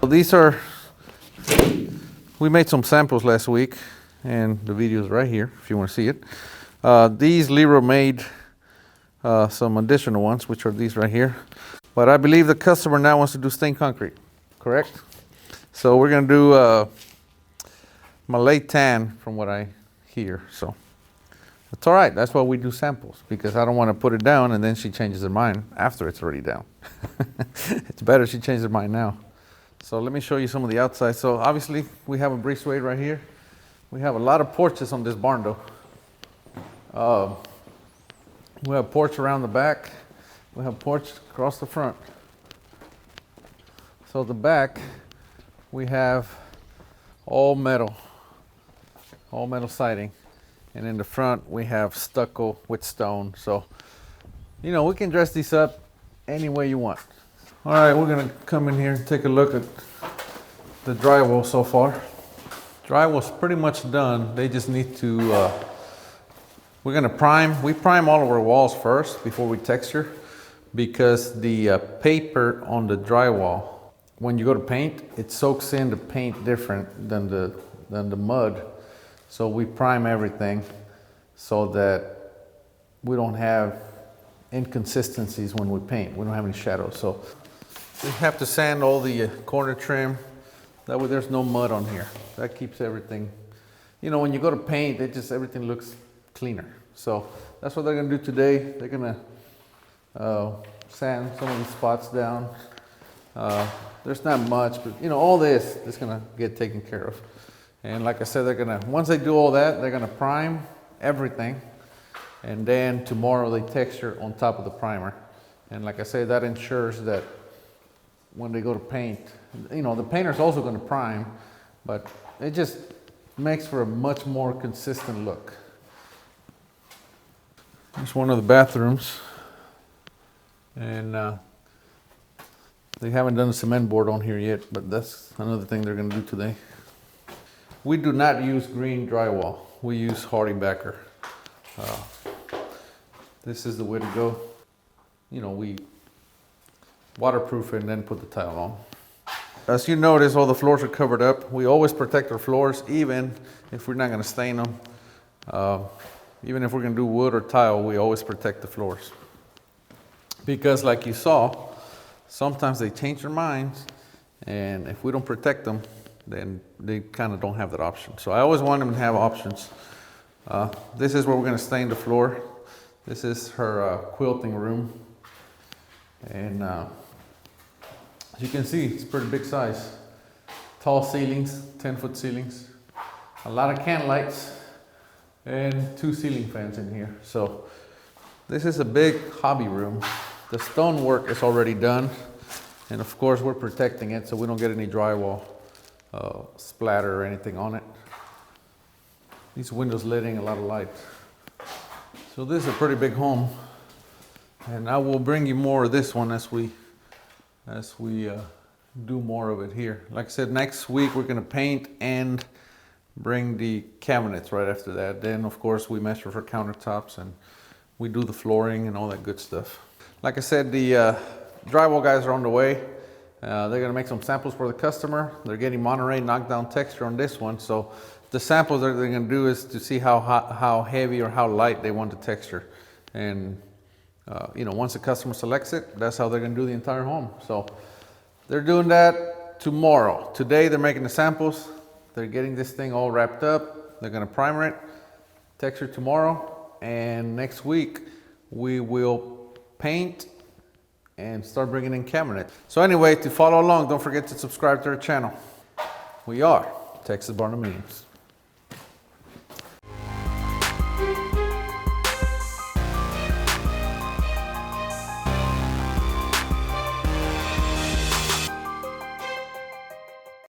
These are, we made some samples last week, and the video is right here if you want to see it. These Leroy made some additional ones, which are these right here. But I believe the customer now wants to do stained concrete, correct? So we're going to do Malay tan from what I hear. So it's all right. That's why we do samples, because I don't want to put it down and then she changes her mind after it's already down. It's better she changes her mind now. So let me show you some of the outside. So obviously we have a breezeway right here. We have a lot of porches on this Barndo. We have porch around the back. We have porch across the front. So the back, we have all metal siding. And in the front, we have stucco with stone. So, you know, we can dress these up any way you want. All right, we're gonna come in here and take a look at the drywall so far. Drywall's pretty much done. They just need to, we're gonna prime. We prime all of our walls first before we texture, because the paper on the drywall, when you go to paint, it soaks in the paint different than the mud. So we prime everything so that we don't have inconsistencies when we paint. We don't have any shadows. So we have to sand all the corner trim. That way there's no mud on here. That keeps everything, you know, when you go to paint, everything looks cleaner. So that's what they're gonna do today. They're gonna sand some of these spots down. There's not much, but you know, all this is gonna get taken care of. And like I said, once they do all that, they're gonna prime everything. And then tomorrow they texture on top of the primer. And like I say, that ensures that when they go to paint, you know, the painter's also gonna prime, but it just makes for a much more consistent look. Here's one of the bathrooms. And they haven't done a cement board on here yet, but that's another thing they're gonna do today. We do not use green drywall. We use Hardy Backer. This is the way to go. You know, we waterproof it and then put the tile on. As you notice, all the floors are covered up. We always protect our floors, even if we're not gonna stain them. Even if we're gonna do wood or tile, we always protect the floors. Because like you saw, sometimes they change their minds, and if we don't protect them, then they kind of don't have that option. So I always want them to have options. This is where we're gonna stain the floor. This is her quilting room. And as you can see, it's pretty big size. Tall ceilings, 10-foot ceilings. A lot of can lights and 2 ceiling fans in here. So this is a big hobby room. The stonework is already done. And of course we're protecting it so we don't get any drywall splatter or anything on it. These windows letting a lot of light. So this is a pretty big home, and I will bring you more of this one as we do more of it here. Like I said, next week we're gonna paint and bring the cabinets right after that. Then of course we measure for countertops and we do the flooring and all that good stuff. Like I said, the drywall guys are on the way. They're gonna make some samples for the customer. They're getting Monterey knockdown texture on this one. So the samples that they're gonna do is to see how heavy or how light they want the texture. And you know, once the customer selects it, that's how they're gonna do the entire home. So they're doing that tomorrow. Today they're making the samples. They're getting this thing all wrapped up. They're gonna primer it, texture tomorrow. And next week we will paint and start bringing in cabinets. So anyway, to follow along, don't forget to subscribe to our channel. We are Texas Barndominiums.